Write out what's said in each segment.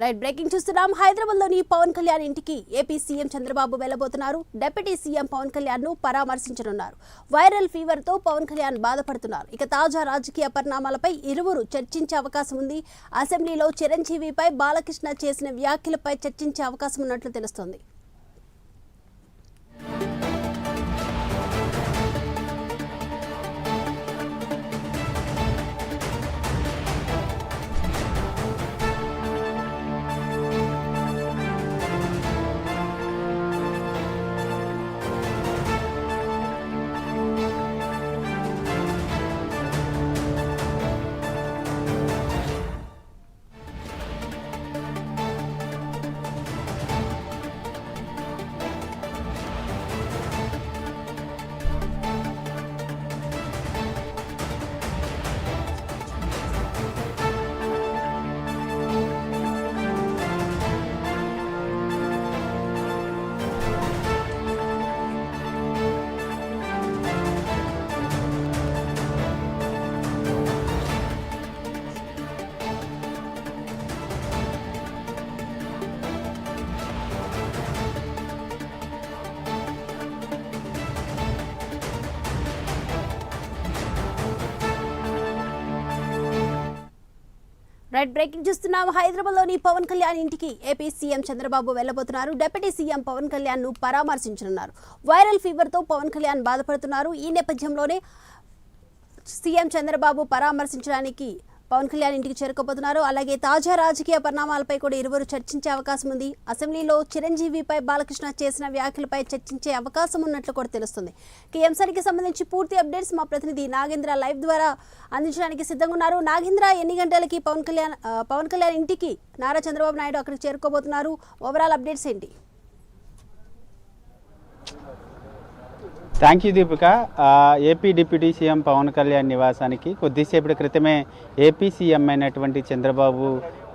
Right breaking చూస్తున్నాం. హైదరాబాద్లోని పవన్ కళ్యాణ్ ఇంటికి ఏపీ సీఎం చంద్రబాబు వెళ్లబోతున్నారు. డిప్యూటీ సీఎం పవన్ కళ్యాణ్ ను పరామర్శించనున్నారు. వైరల్ ఫీవర్ తో పవన్ కళ్యాణ్ బాధపడుతున్నారు. ఇక తాజా రాజకీయ పరిణామాలపై ఇరువురు చర్చించే అవకాశం ఉంది. అసెంబ్లీలో చిరంజీవిపై బాలకృష్ణ చేసిన వ్యాఖ్యలపై చర్చించే అవకాశం ఉన్నట్లు తెలుస్తోంది. రైట్ బ్రేకింగ్ చూస్తున్నాం. హైదరాబాద్లోని పవన్ కళ్యాణ్ ఇంటికి ఏపీ సీఎం చంద్రబాబు వెళ్లబోతున్నారు. డిప్యూటీ సీఎం పవన్ కళ్యాణ్ ను పరామర్శించనున్నారు. వైరల్ ఫీవర్ తో పవన్ కళ్యాణ్ బాధపడుతున్నారు. ఈ నేపథ్యంలోనే సీఎం చంద్రబాబు పరామర్శించడానికి పవన్ కళ్యాణ్ ఇంటికి చేరుకోబోతున్నారు. అలాగే తాజా రాజకీయ పరిణామాలపై కూడా ఇరువురు చర్చించే అవకాశం ఉంది. అసెంబ్లీలో చిరంజీవిపై బాలకృష్ణ చేసిన వ్యాఖ్యలపై చర్చించే అవకాశం ఉన్నట్లు కూడా తెలుస్తుంది. ఈ అంశానికి సంబంధించి పూర్తి అప్డేట్స్ మా ప్రతినిధి నాగేంద్ర లైవ్ ద్వారా అందించడానికి సిద్ధంగా ఉన్నారు. నాగేంద్ర, ఎన్ని గంటలకి పవన్ కళ్యాణ్ ఇంటికి నారా చంద్రబాబు నాయుడు అక్కడికి చేరుకోబోతున్నారు? ఓవరాల్ అప్డేట్స్ ఏంటి? Thank you Deepika. AP deputy CM Pawan Kalyan నివాసానికి కొద్దిసేపటి క్రితమే ఏపీ సీఎం అయినటువంటి చంద్రబాబు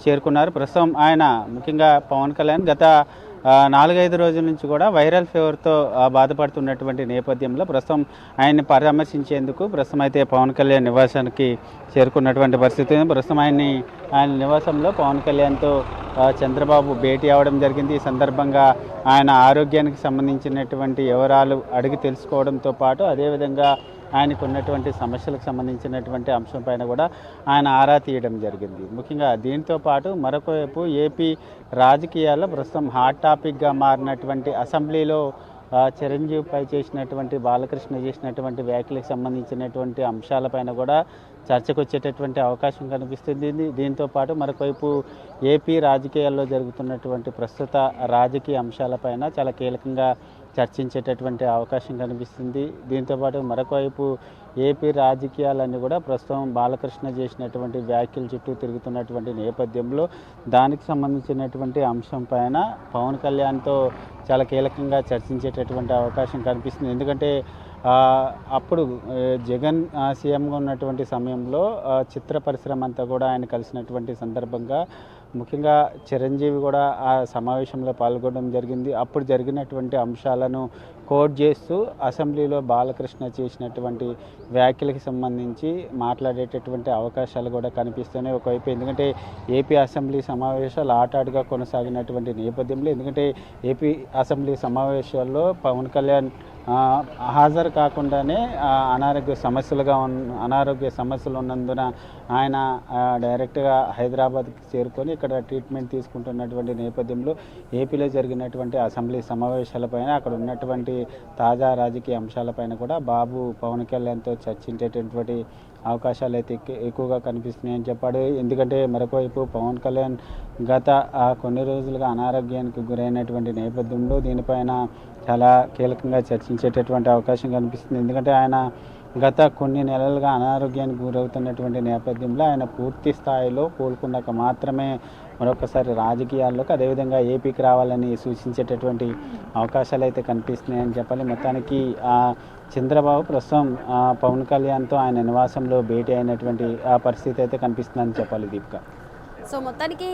చేరుకున్నారు. ప్రస్తుతం ఆయన ముఖ్యంగా పవన్ కళ్యాణ్ గత 4-5 రోజుల నుంచి కూడా వైరల్ ఫీవర్తో బాధపడుతున్నటువంటి నేపథ్యంలో ప్రస్తుతం ఆయన్ని పరామర్శించేందుకు ప్రస్తుతం అయితే పవన్ కళ్యాణ్ నివాసానికి చేరుకున్నటువంటి పరిస్థితి. ప్రస్తుతం ఆయన నివాసంలో పవన్ కళ్యాణ్తో చంద్రబాబు భేటీ అవ్వడం జరిగింది. ఈ సందర్భంగా ఆయన ఆరోగ్యానికి సంబంధించినటువంటి వివరాలు అడిగి తెలుసుకోవడంతో పాటు అదేవిధంగా ఆయనకు ఉన్నటువంటి సమస్యలకు సంబంధించినటువంటి అంశం పైన కూడా ఆయన ఆరా తీయడం జరిగింది. ముఖ్యంగా దీంతో పాటు మరొక వైపు ఏపీ రాజకీయాల్లో ప్రస్తుతం హాట్ టాపిక్గా మారినటువంటి అసెంబ్లీలో చిరంజీవిపై చేసినటువంటి బాలకృష్ణ చేసినటువంటి వ్యాఖ్యలకు సంబంధించినటువంటి అంశాలపైన కూడా చర్చకు వచ్చేటటువంటి అవకాశం కనిపిస్తుంది. దీంతో పాటు మరొకవైపు ఏపీ రాజకీయాల్లో జరుగుతున్నటువంటి ప్రస్తుత రాజకీయ అంశాలపైన చాలా కీలకంగా చర్చించేటటువంటి అవకాశం కనిపిస్తుంది. దీంతోపాటు మరొకవైపు ఏపీ రాజకీయాలన్నీ కూడా ప్రస్తుతం బాలకృష్ణ చేసినటువంటి వ్యాఖ్యల చుట్టూ తిరుగుతున్నటువంటి నేపథ్యంలో దానికి సంబంధించినటువంటి అంశం పైన పవన్ కళ్యాణ్తో చాలా కీలకంగా చర్చించేటటువంటి అవకాశం కనిపిస్తుంది. ఎందుకంటే అప్పుడు జగన్ సీఎంగా ఉన్నటువంటి సమయంలో చిత్ర పరిశ్రమ అంతా కూడా ఆయన కలిసినటువంటి సందర్భంగా ముఖ్యంగా చిరంజీవి కూడా ఆ సమావేశంలో పాల్గొనడం జరిగింది. అప్పుడు జరిగినటువంటి అంశాలను కోట్ చేస్తూ అసెంబ్లీలో బాలకృష్ణ చేసినటువంటి వ్యాఖ్యలకు సంబంధించి మాట్లాడేటటువంటి అవకాశాలు కూడా కనిపిస్తున్నాయి. ఒకవైపు ఎందుకంటే ఏపీ అసెంబ్లీ సమావేశాలు ఆటాడుగా కొనసాగినటువంటి నేపథ్యంలో ఎందుకంటే ఏపీ అసెంబ్లీ సమావేశాల్లో పవన్ కళ్యాణ్ హాజరు కాకుండానే అనారోగ్య సమస్యలు ఉన్నందున ఆయన డైరెక్ట్గా హైదరాబాద్కి చేరుకొని ఇక్కడ ట్రీట్మెంట్ తీసుకుంటున్నటువంటి నేపథ్యంలో ఏపీలో జరిగినటువంటి అసెంబ్లీ సమావేశాలపైన అక్కడ ఉన్నటువంటి తాజా రాజకీయ అంశాలపైన కూడా బాబు పవన్ కళ్యాణ్తో చర్చించేటటువంటి అవకాశాలు అయితే ఎక్కువగా కనిపిస్తున్నాయని చెప్పాడు. ఎందుకంటే మరొకవైపు పవన్ కళ్యాణ్ గత కొన్ని రోజులుగా అనారోగ్యానికి గురైనటువంటి నేపథ్యంలో దీనిపైన చాలా కీలకంగా చర్చించేటటువంటి అవకాశం కనిపిస్తుంది. ఎందుకంటే ఆయన గత కొన్ని నెలలుగా అనారోగ్యానికి గురవుతున్నటువంటి నేపథ్యంలో ఆయన పూర్తి స్థాయిలో కోలుకున్నాక మాత్రమే మరొకసారి రాజకీయాల్లోకి అదేవిధంగా ఏపీకి రావాలని సూచించేటటువంటి అవకాశాలు అయితే కనిపిస్తున్నాయని చెప్పాలి. మొత్తానికి చంద్రబాబు ప్రస్తుతం పవన్ కళ్యాణ్తో ఆయన నివాసంలో భేటీ అయినటువంటి పరిస్థితి అయితే కనిపిస్తుందని చెప్పాలి దీపిక. సో మొత్తానికి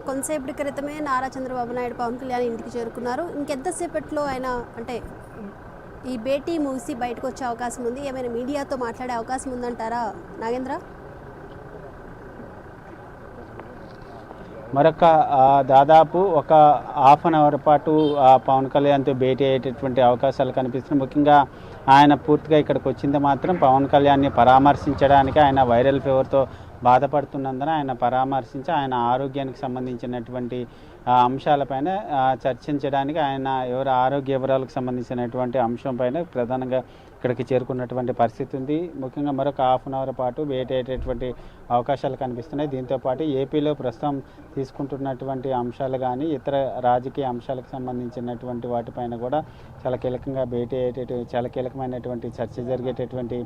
కొంతసేపటి క్రితమే నారా చంద్రబాబు నాయుడు పవన్ కళ్యాణ్ ఇంటికి చేరుకున్నారు. ఇంకెంతసేపట్లో ఆయన అంటే ఈ భేటీ ముగిసి బయటకు వచ్చే అవకాశం ఉంది? ఏమైనా మీడియాతో మాట్లాడే అవకాశం ఉందంటారా నాగేంద్ర? మరొక దాదాపు ఒక హాఫ్ అన్ అవర్ పాటు పవన్ కళ్యాణ్తో భేటీ అయ్యేటటువంటి అవకాశాలు కనిపిస్తున్నాయి. ముఖ్యంగా ఆయన పూర్తిగా ఇక్కడికి వచ్చింది మాత్రం పవన్ కళ్యాణ్ని పరామర్శించడానికి. ఆయన వైరల్ ఫీవర్తో బాధపడుతున్నందున ఆయన పరామర్శించి ఆయన ఆరోగ్యానికి సంబంధించినటువంటి అంశాలపైన చర్చించడానికి, ఆయన ఎవరి ఆరోగ్య వివరాలకు సంబంధించినటువంటి అంశంపైన ప్రధానంగా ఇక్కడికి చేరుకున్నటువంటి పరిస్థితి ఉంది. ముఖ్యంగా మరొక హాఫ్ అన్ అవర్ పాటు భేటీ అయ్యేటటువంటి అవకాశాలు కనిపిస్తున్నాయి. దీంతోపాటు ఏపీలో ప్రస్తుతం తీసుకుంటున్నటువంటి అంశాలు కానీ ఇతర రాజకీయ అంశాలకు సంబంధించినటువంటి వాటిపైన కూడా చాలా కీలకంగా భేటీ అయ్యేటటువంటి చాలా కీలకమైనటువంటి చర్చ జరిగేటటువంటి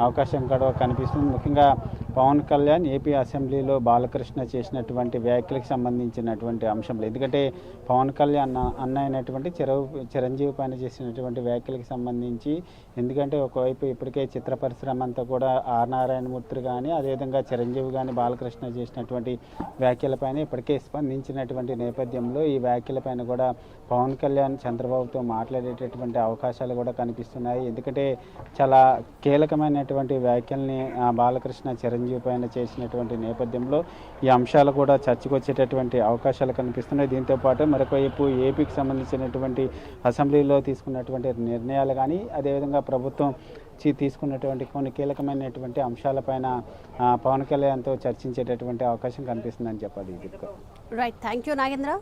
అవకాశం కూడా కనిపిస్తుంది. ముఖ్యంగా పవన్ కళ్యాణ్ ఏపీ అసెంబ్లీలో బాలకృష్ణ చేసినటువంటి వ్యాఖ్యలకు సంబంధించినటువంటి అంశంలో, ఎందుకంటే పవన్ కళ్యాణ్ అన్న అయినటువంటి చిరంజీవి పైన చేసినటువంటి వ్యాఖ్యలకు సంబంధించి, ఎందుకంటే ఒకవైపు ఇప్పటికే చిత్ర పరిశ్రమ అంతా కూడా ఆర్ నారాయణమూర్తి కానీ అదేవిధంగా చిరంజీవి కానీ బాలకృష్ణ చేసినటువంటి వ్యాఖ్యలపైన ఇప్పటికే స్పందించినటువంటి నేపథ్యంలో ఈ వ్యాఖ్యలపైన కూడా పవన్ కళ్యాణ్ చంద్రబాబుతో మాట్లాడేటటువంటి అవకాశాలు కూడా కనిపిస్తున్నాయి. ఎందుకంటే చాలా కీలకమైనటువంటి వ్యాఖ్యల్ని బాలకృష్ణ చిరంజీవి పైన చేసినటువంటి నేపథ్యంలో ఈ అంశాలు కూడా చర్చకు వచ్చేటటువంటి అవకాశాలు కనిపిస్తున్నాయి. దీంతోపాటు మరొకవైపు ఏపీకి సంబంధించినటువంటి అసెంబ్లీలో తీసుకున్నటువంటి నిర్ణయాలు కానీ అదేవిధంగా ప్రభుత్వం తీసుకున్నటువంటి కొన్ని కీలకమైనటువంటి అంశాలపైన పవన్ కళ్యాణ్తో చర్చించేటటువంటి అవకాశం కనిపిస్తుందని చెప్పాలి. Right, thank you Nagendra.